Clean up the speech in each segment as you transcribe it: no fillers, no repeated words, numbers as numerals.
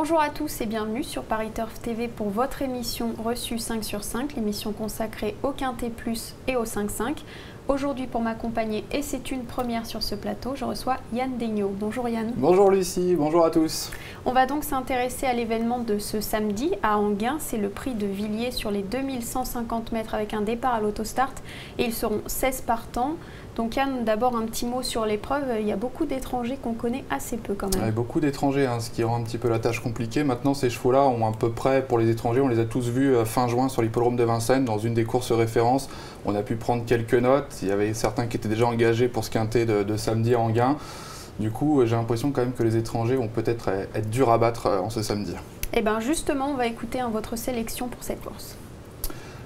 Bonjour à tous et bienvenue sur Paris Turf TV pour votre émission reçue 5 sur 5, l'émission consacrée au Quintet Plus et au 5-5. Aujourd'hui pour m'accompagner, et c'est une première sur ce plateau, je reçois Yann Degnaud. Bonjour Yann. Bonjour Lucie, bonjour à tous. On va donc s'intéresser à l'événement de ce samedi à Enghien. C'est le prix de Villiers sur les 2150 mètres avec un départ à l'autostart et ils seront 16 partants. Donc Yann, d'abord un petit mot sur l'épreuve. Il y a beaucoup d'étrangers qu'on connaît assez peu quand même. Ouais, beaucoup d'étrangers, ce qui rend un petit peu la tâche compliquée. Maintenant, ces chevaux-là ont à peu près, pour les étrangers, on les a tous vus fin juin sur l'hippodrome de Vincennes, dans une des courses références. On a pu prendre quelques notes. Il y avait certains qui étaient déjà engagés pour ce quintet de samedi à Enghien. Du coup, j'ai l'impression quand même que les étrangers vont peut-être être durs à battre en ce samedi. Et bien justement, on va écouter votre sélection pour cette course.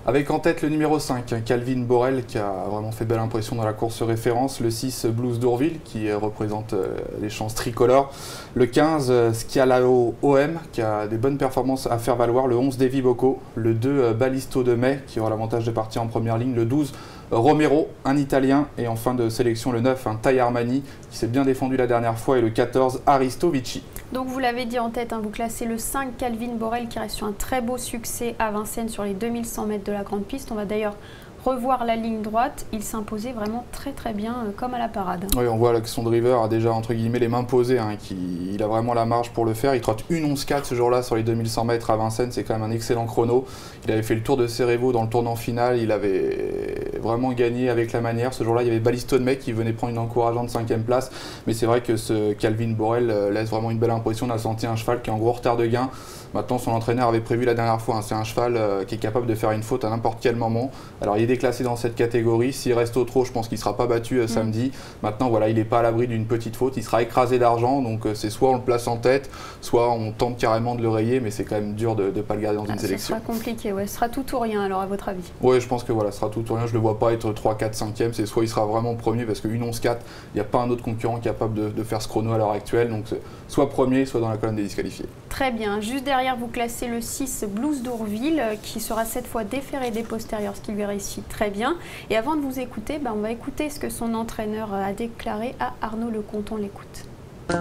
Avec en tête le numéro 5, Calvin Borel, qui a vraiment fait belle impression dans la course référence. Le 6, Blues d'Ourville, qui représente les chances tricolores. Le 15, Schialao OM, qui a des bonnes performances à faire valoir. Le 11, Davy Bocco. Le 2, Ballisto de Mai, qui aura l'avantage de partir en première ligne. Le 12, Romero, un Italien. Et en fin de sélection, le 9, un Tai Armani, qui s'est bien défendu la dernière fois. Et le 14, Aristo Vici. Donc vous l'avez dit en tête, vous classez le 5 Calvin Borel qui reste sur un très beau succès à Vincennes sur les 2100 mètres de la grande piste. On va d'ailleurs revoir la ligne droite. Il s'imposait vraiment très bien comme à la parade. Oui, on voit là que son driver a déjà entre guillemets les mains posées. Il a vraiment la marge pour le faire. Il trotte 1:11,4 ce jour-là sur les 2100 mètres à Vincennes. C'est quand même un excellent chrono. Il avait fait le tour de Cerevo dans le tournant final. Il avait vraiment gagné avec la manière. Ce jour-là, il y avait Ballisto de Mai qui venait prendre une encourageante 5e place. Mais c'est vrai que ce Calvin Borel laisse vraiment une belle impression. On a senti un cheval qui est en gros retard de gain. Maintenant, son entraîneur avait prévu la dernière fois. C'est un cheval qui est capable de faire une faute à n'importe quel moment. Alors, il est déclassé dans cette catégorie. S'il reste au trot, je pense qu'il ne sera pas battu samedi. Maintenant, voilà, il n'est pas à l'abri d'une petite faute. Il sera écrasé d'argent. Donc, c'est soit on le place en tête, soit on tente carrément de le rayer. Mais c'est quand même dur de ne pas le garder dans une sélection. Ce sera compliqué, ouais. Ce sera tout ou rien, alors, à votre avis? Oui, je pense que voilà, ce sera tout ou rien. Je ne le vois pas être 3, 4, 5e. C'est soit il sera vraiment premier, parce que 1:11,4, il n'y a pas un autre concurrent capable de faire ce chrono à l'heure actuelle. Donc, soit premier, soit dans la colonne des disqualifiés. Très bien. Juste derrière, vous classez le 6 Blues d'Ourville qui sera cette fois déféré des postérieurs, ce qui lui réussit très bien. Et avant de vous écouter, on va écouter ce que son entraîneur a déclaré à Arnaud Lecomte. On l'écoute. Il a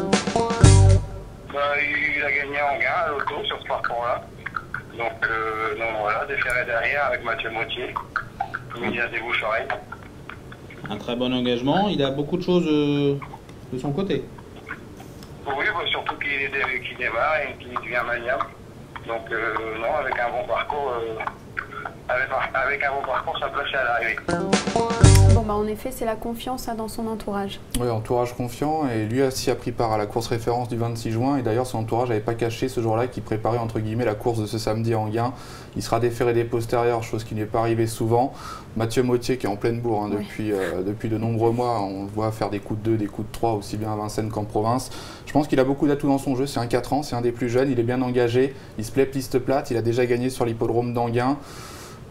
gagné en gain à l'auto sur ce parcours-là. Donc voilà, déféré derrière avec Mathieu Mottier. Il a des bouches-oreilles. Un très bon engagement. Il a beaucoup de choses de son côté. Oui, surtout qu'il démarre et qu'il devient maniable. Donc non, avec un bon parcours, ça peut faire l'arrivée. Bon, en effet, c'est la confiance dans son entourage. Oui, entourage confiant, et lui aussi a pris part à la course référence du 26 juin, et d'ailleurs son entourage n'avait pas caché ce jour-là qu'il préparait entre guillemets la course de ce samedi à Enghien. Il sera déféré des postérieurs, chose qui n'est pas arrivée souvent. Mathieu Mottier qui est en pleine bourre depuis de nombreux mois, on le voit faire des coups de 2, des coups de 3, aussi bien à Vincennes qu'en province. Je pense qu'il a beaucoup d'atouts dans son jeu, c'est un 4 ans, c'est un des plus jeunes, il est bien engagé, il se plaît piste plate, il a déjà gagné sur l'hippodrome d'Enghien.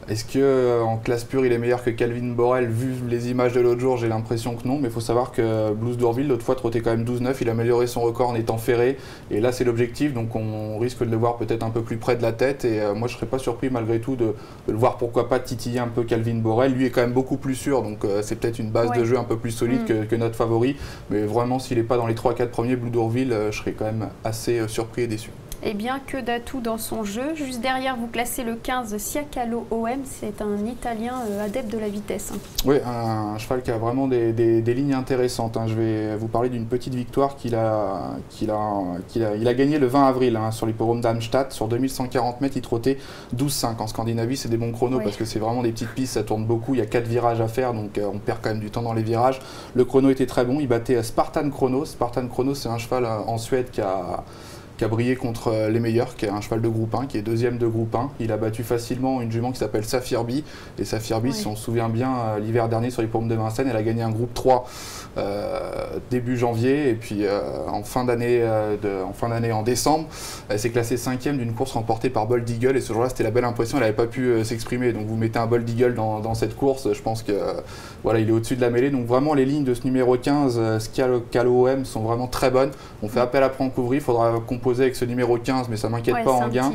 Est-ce qu'en classe pure, il est meilleur que Calvin Borel? Vu les images de l'autre jour, j'ai l'impression que non. Mais il faut savoir que Blues d'Ourville, l'autre fois, trottait quand même 12,9. Il a amélioré son record en étant ferré. Et là, c'est l'objectif. Donc, on risque de le voir peut-être un peu plus près de la tête. Et moi, je ne serais pas surpris, malgré tout, de le voir, pourquoi pas, titiller un peu Calvin Borel. Lui est quand même beaucoup plus sûr. Donc, c'est peut-être une base de jeu un peu plus solide que notre favori. Mais vraiment, s'il n'est pas dans les 3-4 premiers, Blues d'Ourville, je serais quand même assez surpris et déçu. Et bien que d'atouts dans son jeu. Juste derrière, vous classez le 15 Schialao OM. C'est un Italien adepte de la vitesse. Oui, un cheval qui a vraiment des lignes intéressantes. Je vais vous parler d'une petite victoire il a gagné le 20 avril sur l'hippodrome d'Amstatt. Sur 2140 mètres, il trottait 12,5. En Scandinavie, c'est des bons chronos parce que c'est vraiment des petites pistes, ça tourne beaucoup. Il y a 4 virages à faire, donc on perd quand même du temps dans les virages. Le chrono était très bon. Il battait Spartan Chrono. Spartan Chrono, c'est un cheval en Suède qui a brillé contre les meilleurs, qui est un cheval de groupe 1, qui est deuxième de groupe 1. Il a battu facilement une jument qui s'appelle Saphirby. Et Saphirby, si on se souvient bien, l'hiver dernier sur les l'hippodrome de Vincennes, elle a gagné un groupe 3 début janvier. Et puis en fin d'année en décembre, elle s'est classée 5e d'une course remportée par Bold Eagle. Et ce jour-là, c'était la belle impression, elle n'avait pas pu s'exprimer. Donc vous mettez un Bold Eagle dans cette course, je pense que voilà, il est au-dessus de la mêlée. Donc vraiment, les lignes de ce numéro 15, Schialao OM, sont vraiment très bonnes. On fait appel à Franck Couvry, il faudra composer avec ce numéro 15, mais ça ne m'inquiète pas en gain.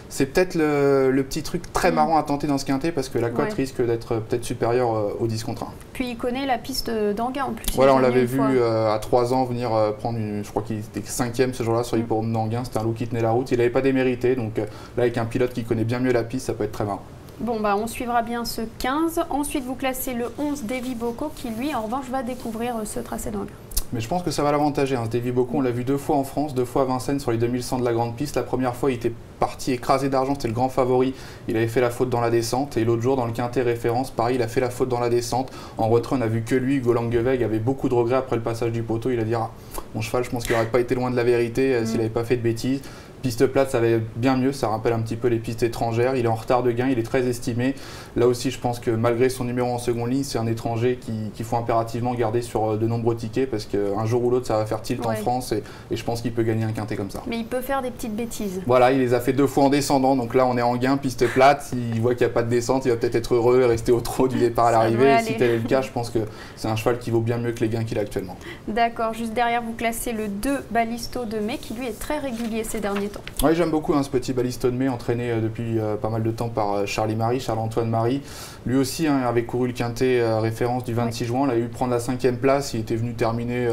C'est peut-être le petit truc très marrant à tenter dans ce quintet parce que la cote risque d'être peut-être supérieure au 10 contre 1. Puis il connaît la piste d'Anguin en plus. Voilà, on l'avait vu à 3 ans venir prendre je crois qu'il était 5e ce jour-là sur l'hippodrome d'Anguin. C'était un loup qui tenait la route. Il n'avait pas démérité. Donc là, avec un pilote qui connaît bien mieux la piste, ça peut être très marrant. Bon, bah, on suivra bien ce 15. Ensuite, vous classez le 11, Davy Bocco, qui lui, en revanche, va découvrir ce tracé d'Anguin. Mais je pense que ça va l'avantager. Hein. Davy Bocco, on l'a vu 2 fois en France, 2 fois à Vincennes sur les 2100 de la grande piste. La première fois, il était parti écrasé d'argent, c'était le grand favori. Il avait fait la faute dans la descente. Et l'autre jour, dans le quintet référence, pareil, il a fait la faute dans la descente. En retrait, on a vu que lui, Hugo Langueveg, avait beaucoup de regrets après le passage du poteau. Il a dit, ah, mon cheval, je pense qu'il n'aurait pas été loin de la vérité s'il n'avait pas fait de bêtises. Piste plate, ça va bien mieux, ça rappelle un petit peu les pistes étrangères. Il est en retard de gain, il est très estimé. Là aussi, je pense que malgré son numéro en seconde ligne, c'est un étranger qu'il faut impérativement garder sur de nombreux tickets parce qu'un jour ou l'autre, ça va faire tilt en France et je pense qu'il peut gagner un quintet comme ça. Mais il peut faire des petites bêtises. Voilà, il les a fait 2 fois en descendant, donc là on est en gain, piste plate. S'il voit qu'il n'y a pas de descente, il va peut-être être heureux et rester au trot du départ à l'arrivée. Si tel est le cas, je pense que c'est un cheval qui vaut bien mieux que les gains qu'il a actuellement. D'accord, juste derrière, vous classez le 2 Balisto de Mai qui lui est très régulier ces derniers temps. Oui, j'aime beaucoup ce petit Balisto de Mai, entraîné depuis pas mal de temps par Charles-Antoine Marie. Lui aussi avait couru le quintet référence du 26 juin, il a eu prendre la 5e place, il était venu terminer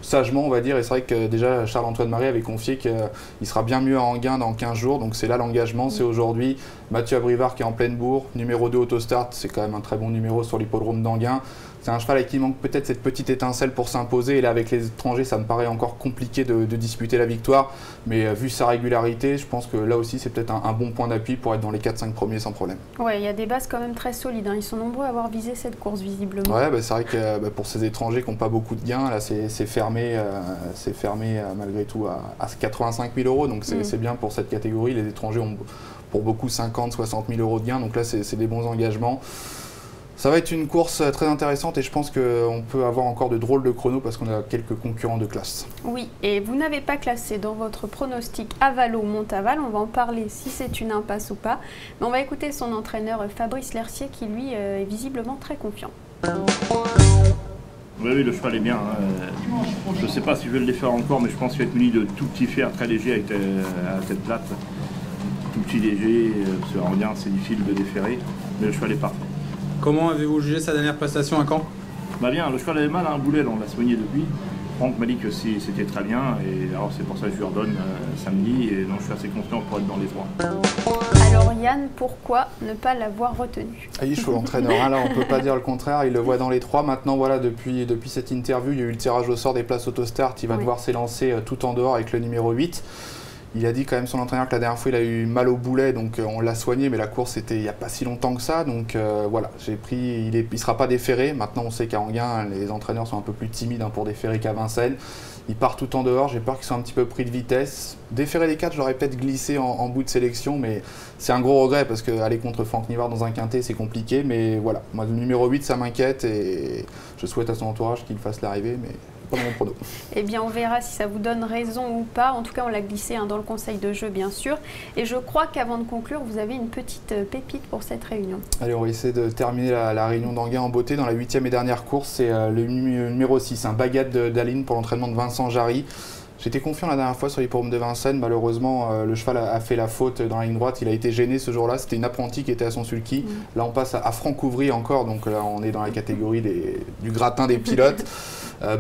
sagement on va dire, et c'est vrai que déjà Charles-Antoine Marie avait confié qu'il sera bien mieux à Anguin dans 15 jours, donc c'est là l'engagement, c'est aujourd'hui. Mathieu Abrivard qui est en pleine bourre, numéro 2 Autostart, c'est quand même un très bon numéro sur l'hippodrome d'Anguin. C'est un cheval avec qui manque peut-être cette petite étincelle pour s'imposer. Et là, avec les étrangers, ça me paraît encore compliqué de disputer la victoire. Mais vu sa régularité, je pense que là aussi, c'est peut-être un bon point d'appui pour être dans les 4-5 premiers sans problème. Ouais, il y a des bases quand même très solides. Ils sont nombreux à avoir visé cette course, visiblement. Ouais, c'est vrai que pour ces étrangers qui n'ont pas beaucoup de gains, là, c'est fermé, malgré tout à 85 000 €. Donc c'est bien pour cette catégorie. Les étrangers ont pour beaucoup 50 60 000 € de gains. Donc là, c'est des bons engagements. Ça va être une course très intéressante et je pense qu'on peut avoir encore de drôles de chronos parce qu'on a quelques concurrents de classe. Oui, et vous n'avez pas classé dans votre pronostic Avalo-Montaval, on va en parler si c'est une impasse ou pas. Mais on va écouter son entraîneur Fabrice Lercier qui lui est visiblement très confiant. Oui, le cheval est bien. Je ne sais pas si je vais le défaire encore, mais je pense qu'il va être muni de tout petits fers très légers avec la tête plate. Tout petit léger, parce qu'en Anguin c'est difficile de déférer, mais le cheval est parfait. Comment avez-vous jugé sa dernière prestation à Caen? Bien, le cheval avait mal à un boulet, on l'a soigné depuis. Franck m'a dit que c'était très bien, et alors c'est pour ça que je lui redonne samedi, et donc je suis assez confiant pour être dans les 3. Alors Yann, pourquoi ne pas l'avoir retenu? Il faut l'entraîneur, là on ne peut pas dire le contraire, il le voit dans les 3. Maintenant voilà, depuis cette interview, il y a eu le tirage au sort des places Autostart, il va devoir s'élancer tout en dehors avec le numéro 8. Il a dit quand même son entraîneur que la dernière fois il a eu mal au boulet, donc on l'a soigné, mais la course c'était il n'y a pas si longtemps que ça, donc voilà, il ne sera pas déféré. Maintenant on sait qu'à Anguin les entraîneurs sont un peu plus timides pour déférer qu'à Vincennes. Il part tout en dehors, j'ai peur qu'ils soient un petit peu pris de vitesse. Déférer les 4, j'aurais peut-être glissé en bout de sélection, mais c'est un gros regret parce qu'aller contre Franck Nivard dans un quintet c'est compliqué, mais voilà, moi le numéro 8 ça m'inquiète et je souhaite à son entourage qu'il fasse l'arrivée, mais pas dans mon prono. Eh bien on verra si ça vous donne raison ou pas, en tout cas on l'a glissé dans le conseil de jeu bien sûr, et je crois qu'avant de conclure vous avez une petite pépite pour cette réunion. Allez, on va essayer de terminer la réunion d'Anguin en beauté dans la 8e et dernière course, c'est le numéro 6, un baguette d'Aline pour l'entraînement de Vincent Jarry. J'étais confiant la dernière fois sur l'hippodrome de Vincennes, malheureusement le cheval a fait la faute dans la ligne droite, il a été gêné ce jour-là, c'était une apprentie qui était à son sulky. Là on passe à Franck Ouvry encore, donc là on est dans la catégorie du gratin des pilotes.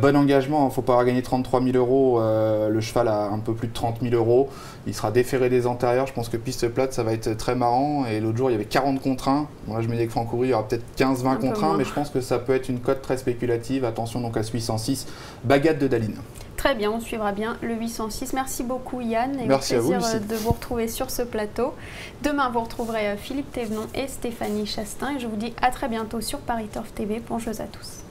Bon engagement, il ne faut pas avoir gagné 33 000 €, le cheval a un peu plus de 30 000 €, il sera déféré des antérieurs, je pense que piste plate ça va être très marrant, et l'autre jour il y avait 40 contre 1, bon, là je me disais que Franck Ouvry il y aura peut-être 15-20 contre 1, mais je pense que ça peut être une cote très spéculative, attention donc à ce 806, baguette de Daline. Très bien, on suivra bien le 806. Merci beaucoup Yann, et merci au plaisir à vous, de vous retrouver sur ce plateau. Demain vous retrouverez Philippe Thévenon et Stéphanie Chastain, et je vous dis à très bientôt sur Paris Turf TV. Bonne chose à tous.